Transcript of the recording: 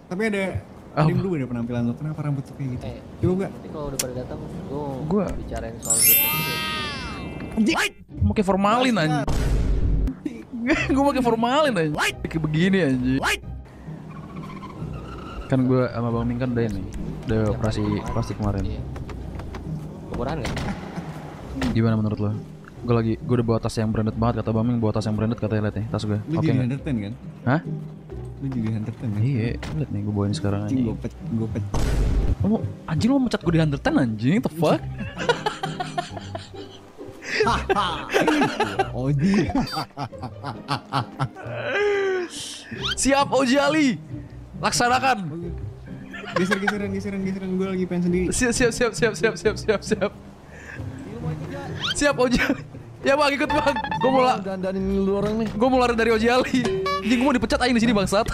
Tapi ada yang dulu deh penampilan lo. Kenapa rambut tuh kayak gitu? Coba gak? Nanti kalau udah pada datang, Gua bicarain soal fitness. mau kayak formalin aja. Gue pakai formalin aja. Kayak begini aja. Kan gue sama Bang Ming kan udah ini, udah operasi plastik kemarin. Iya. Kekurangan nggak? Gimana menurut lo? Gue udah bawa tas yang branded banget, kata Bang Ming bawa tas yang branded, katanya liat nih tas gue. Lu Oke jadi nggak? Hunter kan? Hah? Lu jadi Hunter kan? Iya, liat nih gue bawain sekarang aja. Anjing gue pet. Oh, anjing lo mecat gue di Hunter anjing, the fuck? Oji. Siap Oji Ali, laksanakan. Geseran gue lagi pengen sendiri. Siap. Siap Oji Ali. Ya bang, ikut bang. Gue mau dandanin lu orang nih. lari dari Oji Ali. Anjing gue mau dipecat aja di sini bangsat.